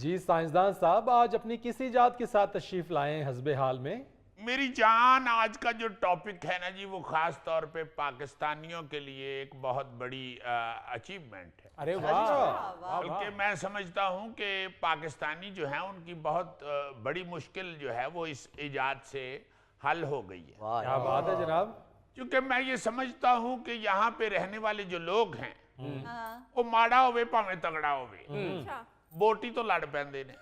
जी साइंसदान साहब, आज अपनी किस इजाद के साथ तशरीफ लाए हैं हस्बे हाल में? मेरी जान, आज का जो टॉपिक है ना जी, वो खास तौर पे पाकिस्तानियों के लिए एक बहुत बड़ी अचीवमेंट है। अरे वाह, बल्कि मैं समझता हूँ कि पाकिस्तानी जो हैं उनकी बहुत बड़ी मुश्किल जो है वो इस इजाद से हल हो गई है। क्या बात है जनाब। क्योंकि मैं ये समझता हूँ कि यहाँ पे रहने वाले जो लोग हैं वो माड़ा होवे भावे तगड़ा होवे, बोटी तो लड़ पैंदे ने।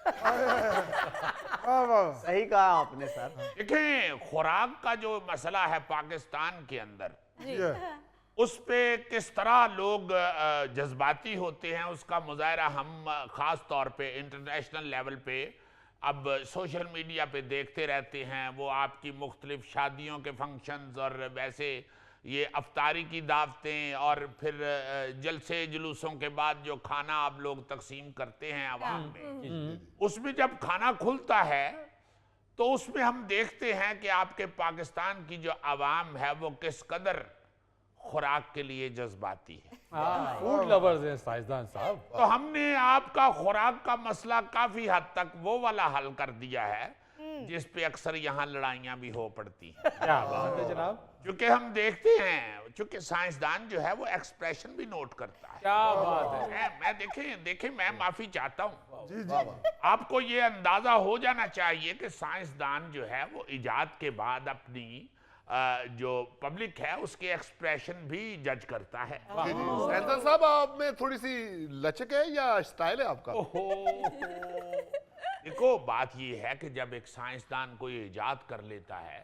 सही कहा आपने सर। देखें, खुराक का जो मसला है पाकिस्तान के अंदर, उस पे किस तरह लोग जज्बाती होते हैं उसका मुजाहरा हम खास तौर पे इंटरनेशनल लेवल पे अब सोशल मीडिया पे देखते रहते हैं। वो आपकी मुख्तलिफ शादियों के फंक्शंस और वैसे ये अफ्तारी की दावतें और फिर जलसे जुलूसों के बाद जो खाना आप लोग तकसीम करते हैं आवाम में, उसमें जब खाना खुलता है तो उसमें हम देखते हैं कि आपके पाकिस्तान की जो आवाम है वो किस कदर खुराक के लिए जज्बाती है। फूड लवर्स हैं साइंसदान साहब। तो हमने आपका खुराक का मसला काफी हद तक वो वाला हल कर दिया है जिस पे अक्सर यहाँ लड़ाइयाँ भी हो पड़ती हैं। क्या बात है जनाब। क्योंकि हम देखते हैं, चूंकि साइंसदान जो है वो एक्सप्रेशन भी नोट करता है। क्या बात है। मैं देखें मैं माफी चाहता हूँ। आपको ये अंदाजा हो जाना चाहिए कि साइंसदान जो है वो इजाद के बाद अपनी जो पब्लिक है उसके एक्सप्रेशन भी जज करता है। साइंसदान साहब, आप में थोड़ी सी लचक है या स्टाइल है आपका? देखो, बात ये है कि जब एक साइंसदान कोई इजाद कर लेता है,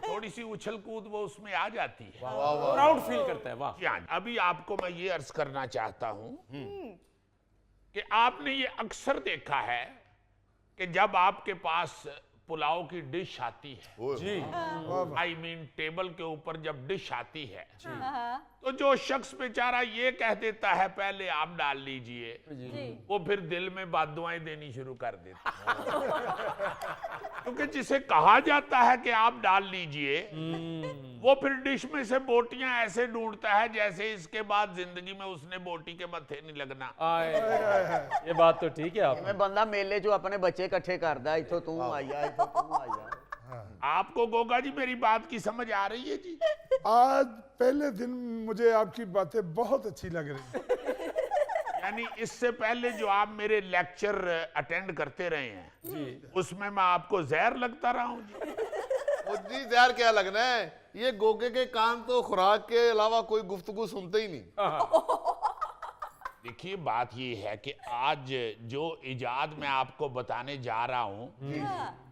थोड़ी सी उछल कूद वो उसमें आ जाती है। प्राउड फील करता है। वाह। जी हाँ, अभी आपको मैं ये अर्ज करना चाहता हूं कि आपने ये अक्सर देखा है कि जब आपके पास पुलाव की डिश आती है, जी आई मीन टेबल के ऊपर जब डिश आती है, तो जो शख्स बेचारा ये कह देता है पहले आप डाल लीजिए, वो फिर दिल में बददुआएं देनी शुरू कर देता है। क्योंकि जिसे कहा जाता है कि आप डाल लीजिए, वो फिर डिश में से बोटियां ऐसे ढूंढता है जैसे इसके बाद जिंदगी में उसने बोटी के मत्थे नहीं लगना। ये बात तो ठीक है। आप मैं बंदा मेले जो अपने बच्चे इकट्ठे करदा, इथों तू आया, इथों तू आया। आपको गोगा जी मेरी बात की समझ आ रही है जी? आज पहले दिन मुझे आपकी बातें बहुत अच्छी लग रही है। यानी इससे पहले जो आप मेरे लेक्चर अटेंड करते रहे हैं उसमें मैं आपको जहर लगता रहा हूँ जी? जहर क्या लगना है, ये गोगे के कान तो खुराक के अलावा कोई गुफ्तगू सुनते ही नहीं। देखिए, बात ये है कि आज जो इजाद मैं आपको बताने जा रहा हूँ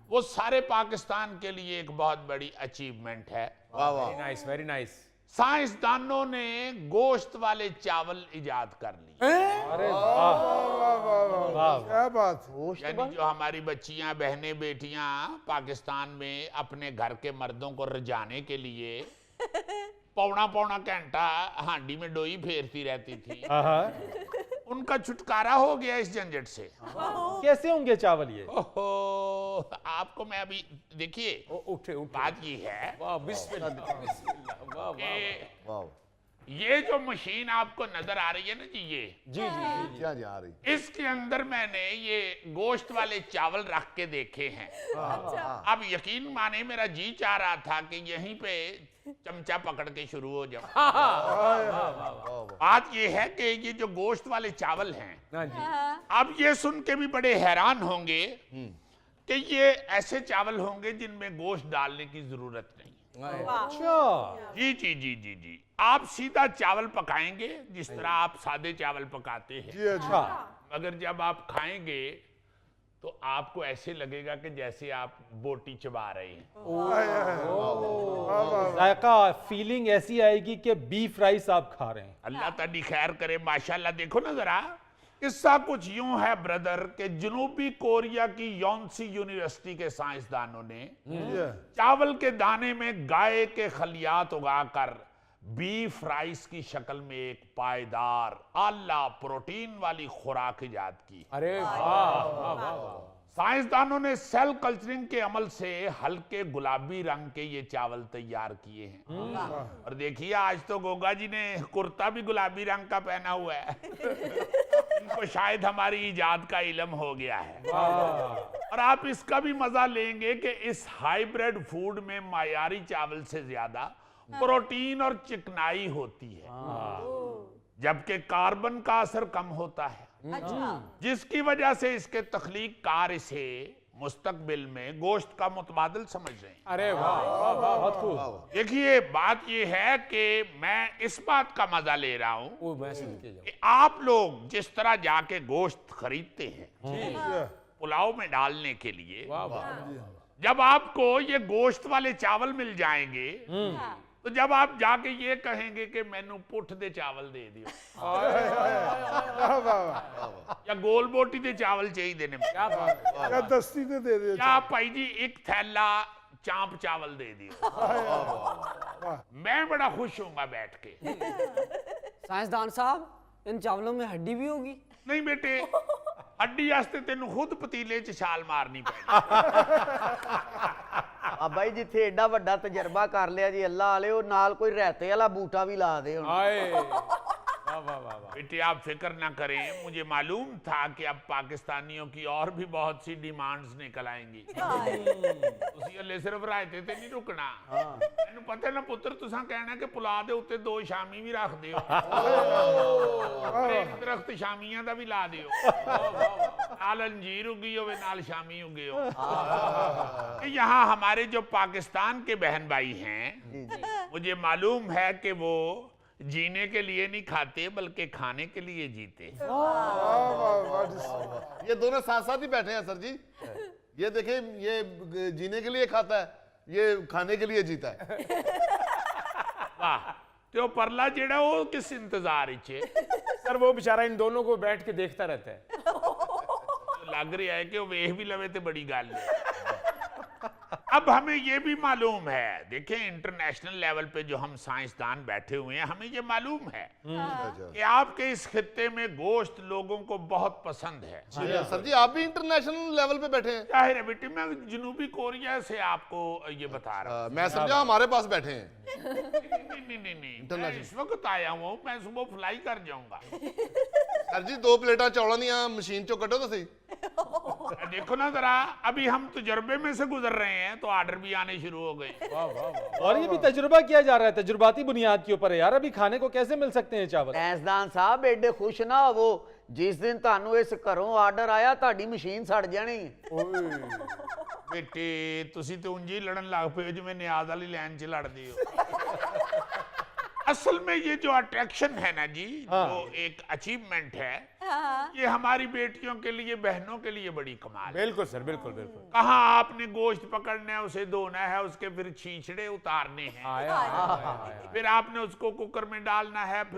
वो सारे पाकिस्तान के लिए एक बहुत बड़ी अचीवमेंट है। वाह वाह, वेरी नाइस, वेरी नाइस। साइंसदानों ने गोश्त वाले चावल इजाद कर लिए। अरे वाह, वाह। क्या बात है। यानी जो हमारी बच्चियां, बहनें, बेटियां पाकिस्तान में अपने घर के मर्दों को रिझाने के लिए पौना पौना घंटा हांडी में डोई फेरती रहती थी, उनका छुटकारा हो गया इस झंझट से। कैसे होंगे चावल ये? ओहो, आपको मैं अभी देखिए, उठे उठे। बात ये है वाह, बिस्मिल्लाह, बिस्मिल्लाह, वाह वाह। कि वाह। ये जो मशीन आपको नजर आ रही है ना जी, ये जी जी क्या जा रही? इसके अंदर मैंने ये गोश्त वाले चावल रख के देखे हैं। अब यकीन माने मेरा जी चाह रहा था कि यहीं पे चमचा पकड़ के शुरू हो जाओ। बात ये है कि ये जो गोश्त वाले चावल हैं, हाँ जी। अब ये सुन के भी बड़े हैरान होंगे कि ये ऐसे चावल होंगे जिनमें गोश्त डालने की जरूरत नहीं। अच्छा। जी जी जी जी जी, आप सीधा चावल पकाएंगे जिस तरह आप सादे चावल पकाते हैं, जी अच्छा। मगर जब आप खाएंगे तो आपको ऐसे लगेगा कि जैसे आप बोटी चबा रहे हैं। जायका, फीलिंग ऐसी आएगी कि बीफ राइस आप खा रहे हैं। अल्लाह ताली खैर करे, माशाल्लाह। देखो ना जरा, किस्सा कुछ यूं है ब्रदर कि जनूबी कोरिया की योनसी यूनिवर्सिटी के साइंसदानों ने चावल के दाने में गाय के खलियात उगाकर बीफ राइस की शक्ल में एक पायदार आला प्रोटीन वाली खुराक इजाद की। अरे वाह वाह वाह वाह। साइंसदानों ने सेल कल्चरिंग के अमल से हल्के गुलाबी रंग के ये चावल तैयार किए हैं। और देखिए, आज तो गोगा जी ने कुर्ता भी गुलाबी रंग का पहना हुआ है। इनको शायद हमारी इजाद का इल्म हो गया है। वाह। और आप इसका भी मजा लेंगे कि इस हाइब्रिड फूड में मायारी चावल से ज्यादा प्रोटीन और चिकनाई होती है, जबकि कार्बन का असर कम होता है, जिसकी वजह से इसके तख्लीक कार इसे मुस्तकबिल में गोश्त का मुतबादिल समझ रहे हैं। अरे वाह वाह वाह, बहुत खूब। देखिए, बात यह है कि मैं इस बात का मजा ले रहा हूं कि आप लोग जिस तरह जाके गोश्त खरीदते हैं पुलाव में डालने के लिए, वाह वाह। जब आपको ये गोश्त वाले चावल मिल जाएंगे तो जब आप जाके ये कहेंगे कि मैनू पुठ दे चावल दे दियो या गोल बोटी दे चावल चाहिए देने में, क्या बात है। या दस्ती ने दे दिया या भाई जी एक थैला चांप चावल दे दियो, मैं बड़ा खुश होऊंगा बैठ के। साइंसदान साहब, इन चावलों में हड्डी भी होगी? नहीं बेटे, हड्डी वास्ते तेन खुद पतीले च छाल मारनी पड़ेगी। ਬਾਬਾ ਜੀ ਜਿੱਥੇ ਐਡਾ ਵੱਡਾ ਤਜਰਬਾ ਕਰ ਲਿਆ ਜੀ ਅੱਲਾ ਵਾਲੇ, ਉਹ ਨਾਲ ਕੋਈ ਰਹਿਤੇ ਵਾਲਾ ਬੂਟਾ ਵੀ ਲਾ ਦੇ ਹੁਣ। आए वाह वाह वाह वाह। बेटे आप फिक्र ना करें, मुझे मालूम था कि अब पाकिस्तानियों की और भी बहुत सी डिमांड्स निकल आएंगी। ਤੁਸੀਂ ਹਲੇ ਸਿਰਫ ਰਾਇਤੇ ਤੇ ਨਹੀਂ ਰੁਕਣਾ। ਮੈਨੂੰ ਪਤਾ ਨਾ ਪੁੱਤਰ, ਤੁਸੀਂ ਕਹਿਣਾ ਕਿ ਪੁਲਾ ਦੇ ਉੱਤੇ 2 ਸ਼ਾਮੀ ਵੀ ਰੱਖ ਦਿਓ, ਇੱਕ ਦਰਖਤ ਸ਼ਾਮੀਆਂ ਦਾ ਵੀ ਲਾ ਦਿਓ, ਨਾਲ ਅੰਜੀਰ ਉਗੀ ਹੋਵੇ ਨਾਲ ਸ਼ਾਮੀ उगे हो। यहाँ हमारे जो पाकिस्तान के बहन भाई हैं, मुझे मालूम है कि वो जीने के लिए नहीं खाते बल्कि खाने के लिए जीते। ये दोनों साथ साथ ही बैठे हैं सर जी। ये देखें, ये जीने के लिए खाता है, ये खाने के लिए जीता है। वाह। तो परला जेड़ा वो किस इंतजार इच है? सर वो बेचारा इन दोनों को बैठ के देखता रहता है। लग रहा है कि वो वेख भी लवे तो बड़ी गल है। अब हमें ये भी मालूम है, देखें इंटरनेशनल लेवल पे जो हम साइंसदान बैठे हुए हैं, हमें ये मालूम है कि आपके इस खित्ते में गोश्त लोगों को बहुत पसंद है। सर जी, आप भी इंटरनेशनल लेवल पे बैठे हैं। जाहिर है बेटी, मैं जनूबी कोरिया से आपको ये बता रहा हूँ। मैं समझा हमारे पास बैठे हैं। नहीं, मैं इस वक्त आया हूँ, मैं सुबह फ्लाई कर जाऊंगा। सर जी, 2 प्लेटा चौड़ा नहीं आ मशीन चो कटो तो सही। देखो ना जरा, अभी हम तजुर्बे में से गुजर रहे हैं तो ऑर्डर भी आने शुरू हो गए। और ये भी तजुर्बा किया जा रहा है, तजुर्बाती बुनियाद के ऊपर है यार। अभी खाने को कैसे मिल सकते हैं चावल? ਸਾਇੰਸਦਾਨ ਸਾਹਿਬ ਐਡੇ ਖੁਸ਼ ਨਾ ਹੋਵੋ, ਜਿਸ ਦਿਨ ਤੁਹਾਨੂੰ ਇਸ ਘਰੋਂ ਆਰਡਰ ਆਇਆ ਤੁਹਾਡੀ ਮਸ਼ੀਨ ਸੜ ਜਾਣੀ ਹੈ। बेटे तुसी तो उंजी लड़न लग पे जिवें नियाज वाली लाइन च लड़दे हो। असल में ये जो अट्रैक्शन है ना जी, जो एक अचीवमेंट है, ये हमारी बेटियों के लिए, बहनों के लिए बड़ी कमाल है। बिल्कुल सर, बिल्कुल बिल्कुल। कहाँ आपने गोश्त पकड़ना है, उसे धोना है, उसके फिर छींचड़े उतारने हैं, आया फिर आपने उसको कुकर में डालना है, फिर